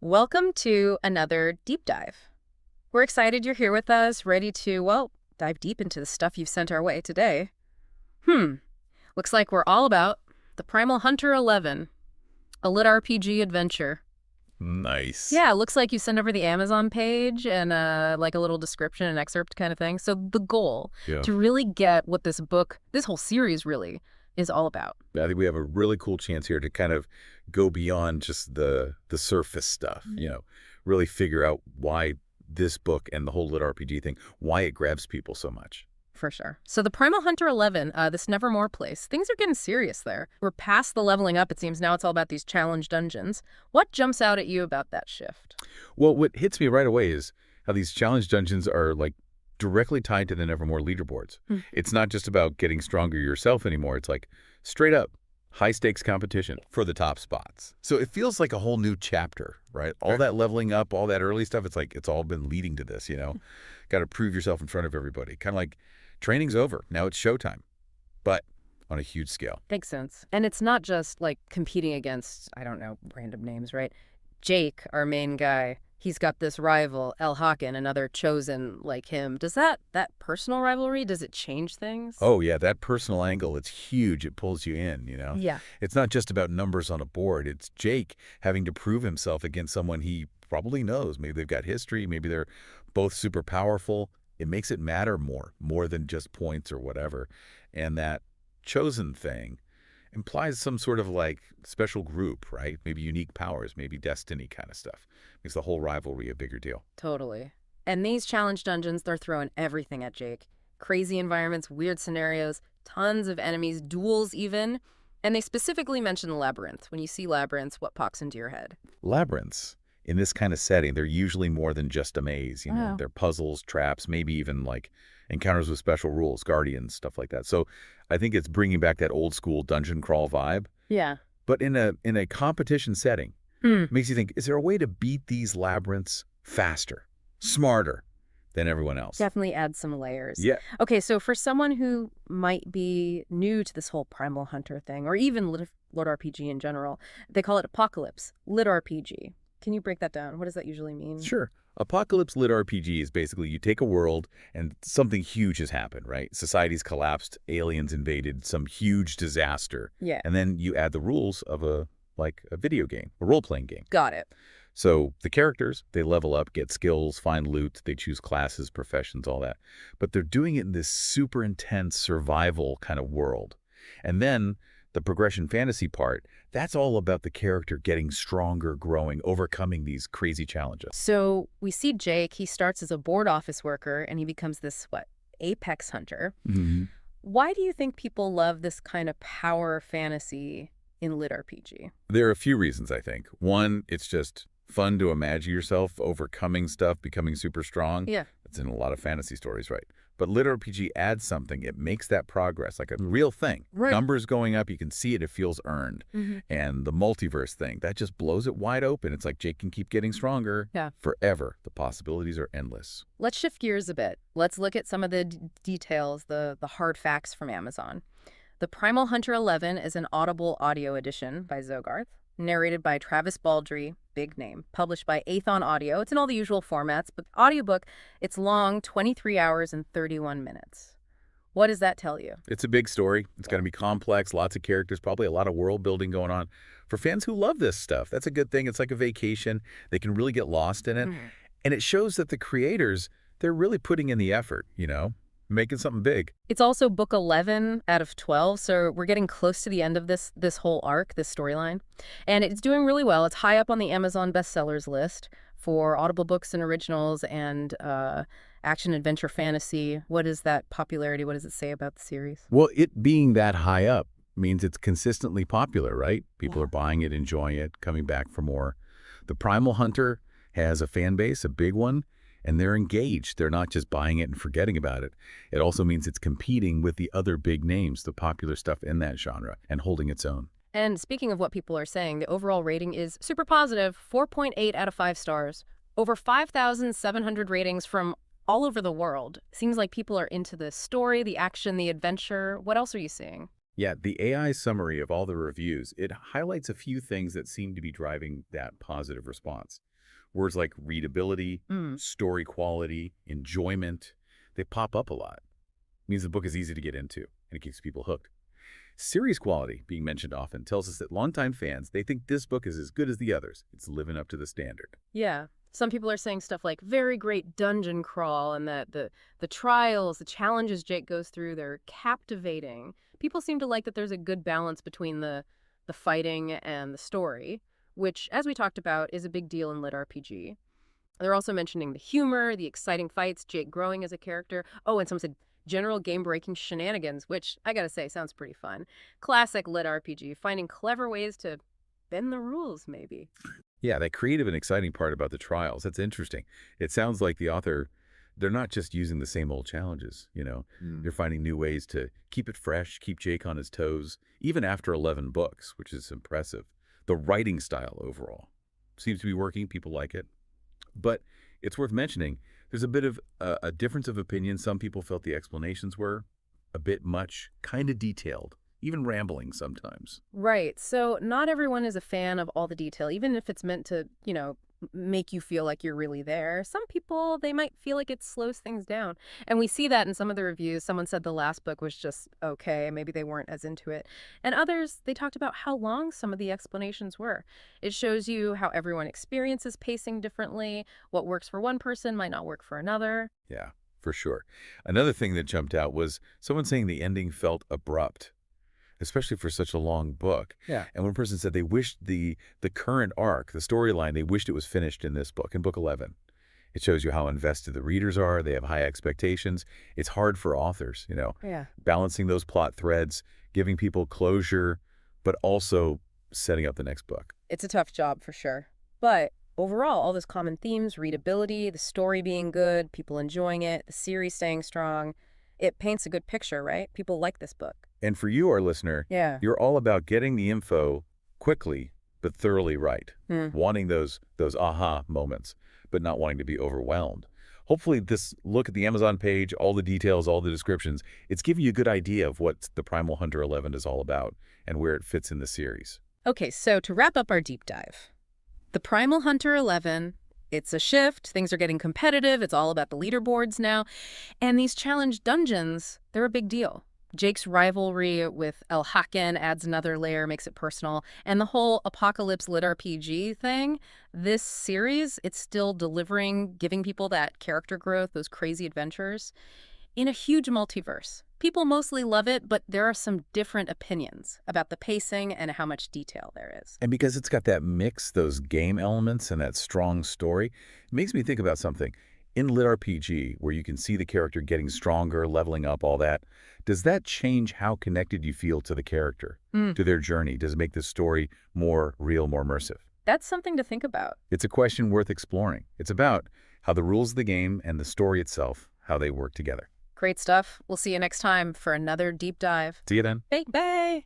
Welcome to another deep dive. We're excited you're here with us, ready to, well, dive deep into the stuff you've sent our way today. Looks like we're all about the Primal Hunter 11, a lit RPG adventure. Nice. Yeah, it looks like you sent over the Amazon page and like a little description, an excerpt kind of thing. So the goal, Yeah. to really get what this book, this whole series really, is all about. I think we have a really cool chance here to kind of go beyond just the surface stuff, really figure out why this book and the whole lit RPG thing, why it grabs people so much. For sure. So the Primal Hunter 11, this Nevermore place, things are getting serious there. We're past the leveling up, it seems. Now it's all about these challenge dungeons. What jumps out at you about that shift? Well, what hits me right away is how these challenge dungeons are like directly tied to the Nevermore leaderboards. It's not just about getting stronger yourself anymore. It's like straight up high stakes competition for the top spots. So it feels like a whole new chapter, right? All that leveling up, all that early stuff, it's like it's all been leading to this, Got to prove yourself in front of everybody. Kind of like training's over. Now it's showtime, but on a huge scale. Makes sense. And it's not just like competing against, I don't know, random names, right? Jake, our main guy, he's got this rival, El Haken, another chosen like him. Does that personal rivalry, does it change things? Oh, yeah, that personal angle, it's huge. It pulls you in, Yeah. It's not just about numbers on a board. It's Jake having to prove himself against someone he probably knows. Maybe they've got history. Maybe they're both super powerful. It makes it matter more than just points or whatever. And that chosen thing implies some sort of like special group, right? Maybe unique powers, maybe destiny kind of stuff. Makes the whole rivalry a bigger deal. Totally. And these challenge dungeons, they're throwing everything at Jake. Crazy environments, weird scenarios, tons of enemies, duels even. And they specifically mention the labyrinth. When you see labyrinths, what pops into your head? Labyrinths, in this kind of setting, they're usually more than just a maze. Wow. They're puzzles, traps, maybe even like encounters with special rules, guardians, stuff like that. So I think it's bringing back that old school dungeon crawl vibe, Yeah. but in a competition setting. Makes you think, is there a way to beat these labyrinths faster, smarter than everyone else? Definitely add some layers. Yeah. Okay, so for someone who might be new to this whole Primal Hunter thing, or even LitRPG in general, they call it Apocalypse, LitRPG. Can you break that down? What does that usually mean? Sure. Apocalypse lit RPG is basically you take a world and something huge has happened, right? Society's collapsed, aliens invaded, some huge disaster. Yeah. And then you add the rules of a video game, a role-playing game. Got it. So the characters, they level up, get skills, find loot, they choose classes, professions, all that. But they're doing it in this super intense survival kind of world. And then the progression fantasy part, that's all about the character getting stronger, growing, overcoming these crazy challenges. So we see Jake, he starts as a board office worker and he becomes this, apex hunter. Why do you think people love this kind of power fantasy in LitRPG? There are a few reasons, I think. One, it's just fun to imagine yourself overcoming stuff, becoming super strong. Yeah. That's in a lot of fantasy stories, right? But LitRPG adds something. It makes that progress like a real thing. Right. Numbers going up, you can see it, it feels earned. And the multiverse thing, that just blows it wide open. It's like Jake can keep getting stronger forever. The possibilities are endless. Let's shift gears a bit. Let's look at some of the details, the hard facts from Amazon. The Primal Hunter 11 is an Audible audio edition by Zogarth, narrated by Travis Baldry, big name, published by Aethon Audio. It's in all the usual formats, but the audiobook, it's long, 23 hours and 31 minutes. What does that tell you? It's a big story. It's going to be complex, lots of characters, probably a lot of world building going on. For fans who love this stuff, that's a good thing. It's like a vacation. They can really get lost in it. And it shows that the creators, they're really putting in the effort, making something big. It's also book 11 out of 12, so we're getting close to the end of this whole arc, this storyline. And it's doing really well. It's high up on the Amazon bestsellers list for Audible books and originals and action, adventure, fantasy. What is that popularity? What does it say about the series? Well, it being that high up means it's consistently popular, right? People are buying it, enjoying it, coming back for more. The Primal Hunter has a fan base, a big one, and they're engaged. They're not just buying it and forgetting about it. It also means it's competing with the other big names, the popular stuff in that genre, and holding its own. And speaking of what people are saying, the overall rating is super positive, 4.8 out of 5 stars. Over 5,700 ratings from all over the world. Seems like people are into the story, the action, the adventure. What else are you seeing? Yeah, the AI summary of all the reviews, it highlights a few things that seem to be driving that positive response. Words like readability, Mm. story quality, enjoyment, they pop up a lot. Means the book is easy to get into, and it keeps people hooked. Series quality, being mentioned often, tells us that longtime fans, they think this book is as good as the others. It's living up to the standard. Yeah. Some people are saying stuff like very great dungeon crawl and that the trials, the challenges Jake goes through, they're captivating. People seem to like that there's a good balance between the fighting and the story, which as we talked about is a big deal in lit RPG. They're also mentioning the humor, the exciting fights, Jake growing as a character. Oh, and someone said general game-breaking shenanigans, which I gotta say sounds pretty fun. Classic lit RPG, finding clever ways to bend the rules, maybe. Yeah, that creative and exciting part about the trials, that's interesting. It sounds like the author, they're not just using the same old challenges. They're finding new ways to keep it fresh, keep Jake on his toes, even after 11 books, which is impressive. The writing style overall seems to be working. People like it. But it's worth mentioning, there's a bit of a difference of opinion. Some people felt the explanations were a bit much, kind of detailed, even rambling sometimes. Right. So not everyone is a fan of all the detail, even if it's meant to, make you feel like you're really there. Some people, they might feel like it slows things down. And we see that in some of the reviews. Someone said the last book was just okay. Maybe they weren't as into it. And others, they talked about how long some of the explanations were. It shows you how everyone experiences pacing differently. What works for one person might not work for another. Yeah, for sure. Another thing that jumped out was someone saying the ending felt abrupt, especially for such a long book. Yeah. And one person said they wished the current arc, the storyline, they wished it was finished in this book, in book 11. It shows you how invested the readers are. They have high expectations. It's hard for authors, Yeah. balancing those plot threads, giving people closure, but also setting up the next book. It's a tough job for sure. But overall, all those common themes, readability, the story being good, people enjoying it, the series staying strong, it paints a good picture, right? People like this book. And for you, our listener, Yeah. you're all about getting the info quickly, but thoroughly right. Hmm. Wanting those aha moments, but not wanting to be overwhelmed. Hopefully this look at the Amazon page, all the details, all the descriptions, it's giving you a good idea of what the Primal Hunter 11 is all about and where it fits in the series. Okay, so to wrap up our deep dive, the Primal Hunter 11, it's a shift. Things are getting competitive. It's all about the leaderboards now. And these challenge dungeons, they're a big deal. Jake's rivalry with El Haken adds another layer, makes it personal. And the whole Apocalypse Lit RPG thing, this series, it's still delivering, giving people that character growth, those crazy adventures, in a huge multiverse. People mostly love it, but there are some different opinions about the pacing and how much detail there is. And because it's got that mix, those game elements and that strong story, it makes me think about something. In LitRPG, where you can see the character getting stronger, leveling up, all that, does that change how connected you feel to the character, Mm, to their journey? Does it make the story more real, more immersive? that's something to think about. It's a question worth exploring. It's about how the rules of the game and the story itself, how they work together. Great stuff. We'll see you next time for another deep dive. See you then. Bye. Bye.